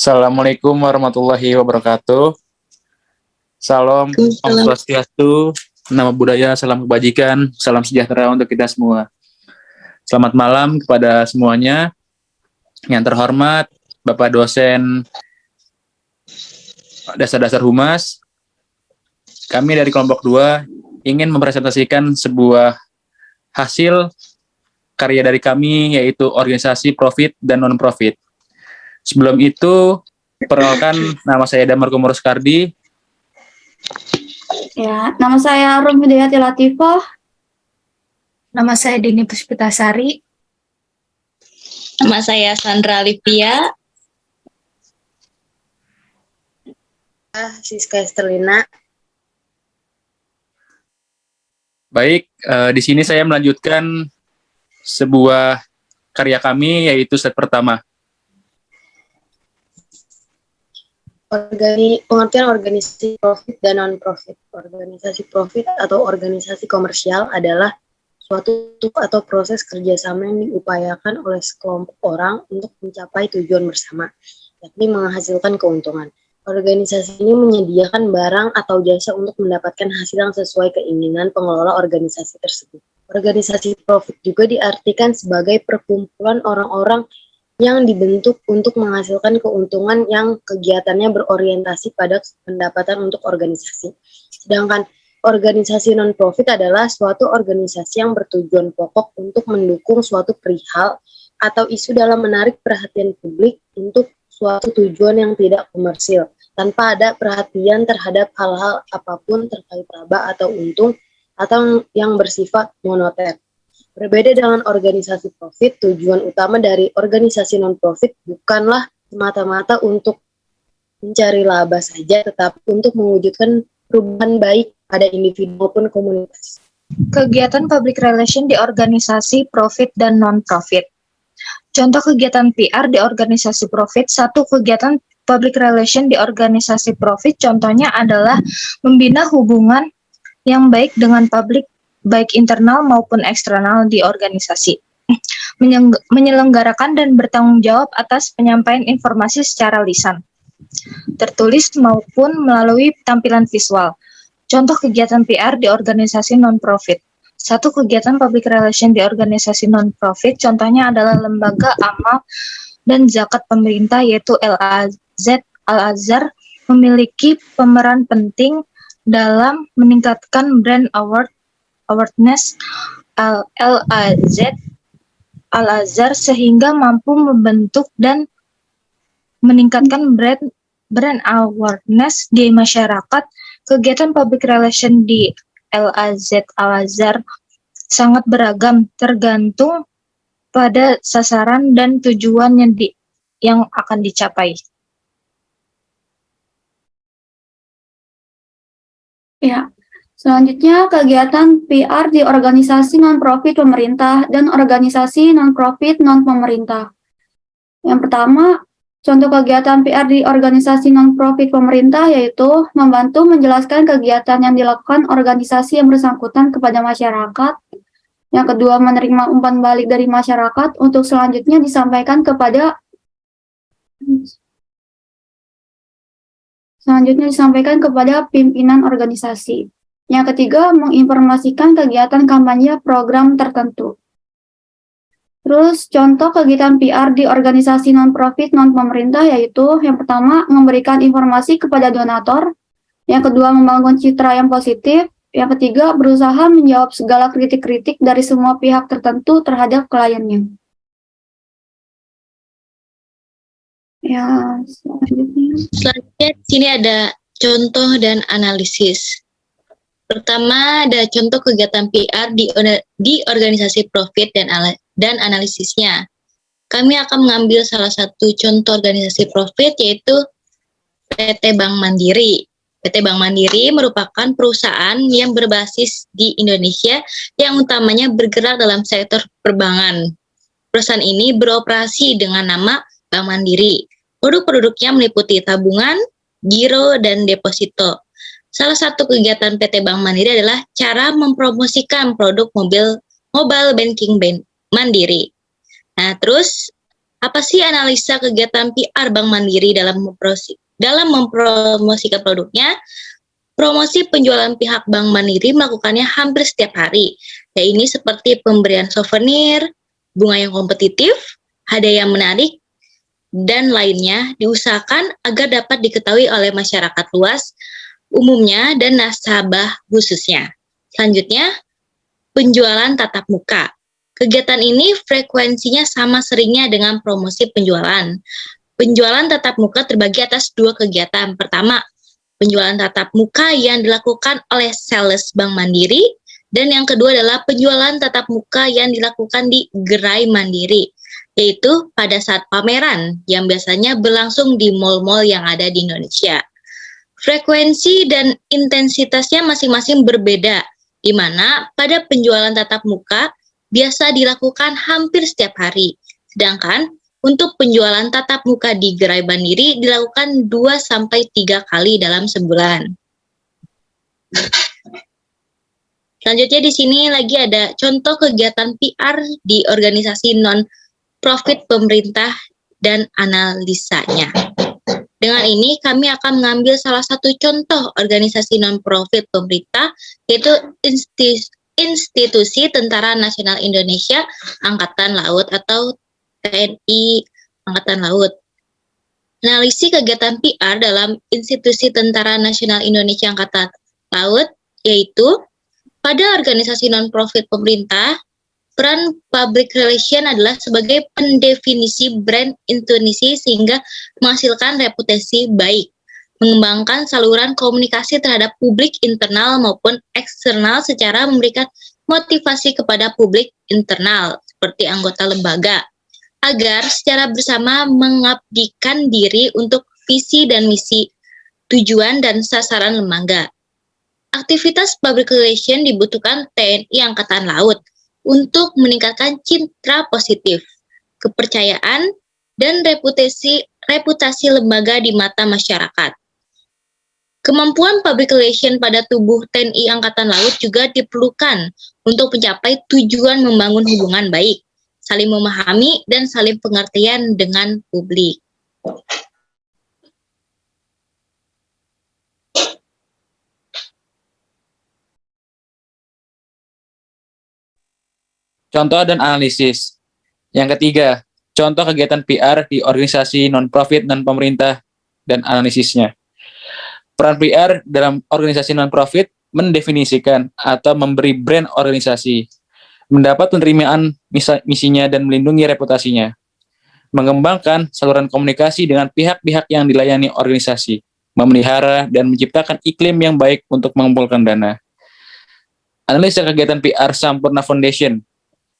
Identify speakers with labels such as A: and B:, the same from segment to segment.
A: Assalamualaikum warahmatullahi wabarakatuh. Salam, Om
B: Salam.
A: Swastiastu, nama budaya, salam kebajikan, salam sejahtera untuk kita semua. Selamat malam kepada semuanya. Yang terhormat, Bapak dosen dasar-dasar Humas, kami dari kelompok 2 ingin mempresentasikan sebuah hasil karya dari kami, yaitu organisasi profit dan non-profit. Sebelum itu, perkenalkan, nama saya Damar Kumur Skardi.
C: Ya, nama saya Rum Hidayati Latifah.
B: Nama saya Dini Puspitasari.
D: Nama saya Sandra Livia.
B: Siska Estelina.
A: Baik, di sini saya melanjutkan sebuah karya kami, yaitu set pertama.
B: Pengertian organisasi profit dan non-profit. Organisasi profit atau organisasi komersial adalah suatu atau proses kerjasama yang diupayakan oleh sekelompok orang untuk mencapai tujuan bersama, yakni menghasilkan keuntungan. Organisasi ini menyediakan barang atau jasa untuk mendapatkan hasil yang sesuai keinginan pengelola organisasi tersebut. Organisasi profit juga diartikan sebagai perkumpulan orang-orang yang dibentuk untuk menghasilkan keuntungan yang kegiatannya berorientasi pada pendapatan untuk organisasi. Sedangkan organisasi non-profit adalah suatu organisasi yang bertujuan pokok untuk mendukung suatu perihal atau isu dalam menarik perhatian publik untuk suatu tujuan yang tidak komersil, tanpa ada perhatian terhadap hal-hal apapun terkait laba atau untung atau yang bersifat moneter. Berbeda dengan organisasi profit, tujuan utama dari organisasi non-profit bukanlah semata-mata untuk mencari laba saja, tetapi untuk mewujudkan perubahan baik pada individu maupun komunitas.
E: Kegiatan public relation di organisasi profit dan non-profit. Contoh kegiatan PR di organisasi profit. Satu, kegiatan public relation di organisasi profit contohnya adalah membina hubungan yang baik dengan publik, baik internal maupun eksternal di organisasi, menyelenggarakan dan bertanggung jawab atas penyampaian informasi secara lisan, tertulis maupun melalui tampilan visual. Contoh kegiatan PR di organisasi non-profit. Satu, kegiatan public relation di organisasi non-profit contohnya adalah lembaga amal dan zakat pemerintah, yaitu Al-Azhar memiliki pemeran penting dalam meningkatkan brand awareness Al-Azhar sehingga mampu membentuk dan meningkatkan brand awareness di masyarakat. Kegiatan public relation di Al-Azhar sangat beragam, tergantung pada sasaran dan tujuan yang akan dicapai.
C: Ya, selanjutnya kegiatan PR di organisasi non-profit pemerintah dan organisasi non-profit non-pemerintah. Yang pertama, contoh kegiatan PR di organisasi non-profit pemerintah yaitu membantu menjelaskan kegiatan yang dilakukan organisasi yang bersangkutan kepada masyarakat. Yang kedua, menerima umpan balik dari masyarakat untuk selanjutnya disampaikan kepada pimpinan organisasi. Yang ketiga, menginformasikan kegiatan kampanye program tertentu. Terus contoh kegiatan PR di organisasi non-profit non-pemerintah yaitu yang pertama, memberikan informasi kepada donator. Yang kedua, membangun citra yang positif. Yang ketiga, berusaha menjawab segala kritik-kritik dari semua pihak tertentu terhadap kliennya. Ya, selanjutnya
D: di sini ada contoh dan analisis. Pertama, ada contoh kegiatan PR di organisasi profit dan analisisnya. Kami akan mengambil salah satu contoh organisasi profit yaitu PT Bank Mandiri. PT Bank Mandiri merupakan perusahaan yang berbasis di Indonesia yang utamanya bergerak dalam sektor perbankan. Perusahaan ini beroperasi dengan nama Bank Mandiri. Produk-produknya meliputi tabungan, giro, dan deposito. Salah satu kegiatan PT Bank Mandiri adalah cara mempromosikan produk mobile banking Mandiri. Nah, terus Apa sih analisa kegiatan PR Bank Mandiri dalam mempromosikan produknya? Promosi penjualan pihak Bank Mandiri melakukannya hampir setiap hari, yaitu seperti pemberian souvenir, bunga yang kompetitif, hadiah yang menarik, dan lainnya diusahakan agar dapat diketahui oleh masyarakat luas umumnya dan nasabah khususnya. Selanjutnya, penjualan tatap muka. Kegiatan ini frekuensinya sama seringnya dengan promosi penjualan. Penjualan tatap muka terbagi atas dua kegiatan. Pertama, penjualan tatap muka yang dilakukan oleh sales Bank Mandiri, dan yang kedua adalah penjualan tatap muka yang dilakukan di gerai Mandiri, yaitu pada saat pameran yang biasanya berlangsung di mal-mal yang ada di Indonesia. Frekuensi dan intensitasnya masing-masing berbeda, di mana pada penjualan tatap muka biasa dilakukan hampir setiap hari, sedangkan untuk penjualan tatap muka di gerai Mandiri dilakukan 2-3 kali dalam sebulan. Selanjutnya di sini lagi ada contoh kegiatan PR di organisasi non-profit pemerintah dan analisanya. Dengan ini kami akan mengambil salah satu contoh organisasi non-profit pemerintah, yaitu Institusi Tentara Nasional Indonesia Angkatan Laut atau TNI Angkatan Laut. Analisis kegiatan PR dalam Institusi Tentara Nasional Indonesia Angkatan Laut, yaitu pada organisasi non-profit pemerintah, peran public relation adalah sebagai pendefinisi brand Indonesia sehingga menghasilkan reputasi baik, mengembangkan saluran komunikasi terhadap publik internal maupun eksternal secara memberikan motivasi kepada publik internal seperti anggota lembaga, agar secara bersama mengabdikan diri untuk visi dan misi, tujuan dan sasaran lembaga. Aktivitas public relation dibutuhkan TNI Angkatan Laut untuk meningkatkan citra positif, kepercayaan, dan reputasi lembaga di mata masyarakat. Kemampuan public relation pada tubuh TNI Angkatan Laut juga diperlukan untuk mencapai tujuan membangun hubungan baik, saling memahami, dan saling pengertian dengan publik.
A: Contoh dan analisis. Yang ketiga, contoh kegiatan PR di organisasi non-profit dan pemerintah dan analisisnya. Peran PR dalam organisasi non-profit mendefinisikan atau memberi brand organisasi, mendapat penerimaan misinya dan melindungi reputasinya, mengembangkan saluran komunikasi dengan pihak-pihak yang dilayani organisasi, memelihara dan menciptakan iklim yang baik untuk mengumpulkan dana. Analisa kegiatan PR Sampurna Foundation.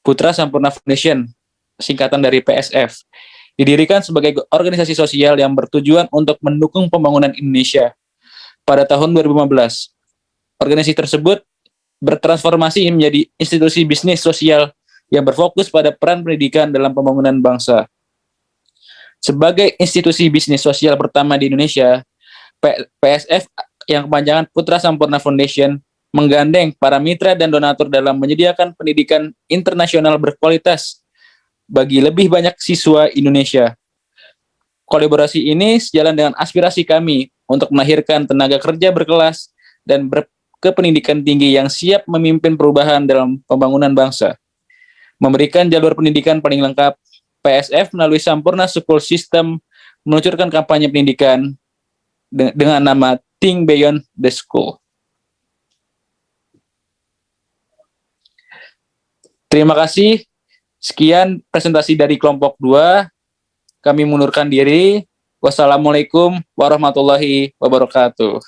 A: Putra Sampurna Foundation, singkatan dari PSF, didirikan sebagai organisasi sosial yang bertujuan untuk mendukung pembangunan Indonesia. Pada tahun 2015, organisasi tersebut bertransformasi menjadi institusi bisnis sosial yang berfokus pada peran pendidikan dalam pembangunan bangsa. Sebagai institusi bisnis sosial pertama di Indonesia, PSF yang kepanjangan Putra Sampurna Foundation menggandeng para mitra dan donatur dalam menyediakan pendidikan internasional berkualitas bagi lebih banyak siswa Indonesia. Kolaborasi ini sejalan dengan aspirasi kami untuk melahirkan tenaga kerja berkelas dan berkependidikan tinggi yang siap memimpin perubahan dalam pembangunan bangsa. Memberikan jalur pendidikan paling lengkap, PSF melalui Sampurna School System meluncurkan kampanye pendidikan dengan nama Think Beyond the School. Terima kasih. Sekian presentasi dari kelompok 2. Kami mengundurkan diri. Wassalamualaikum warahmatullahi wabarakatuh.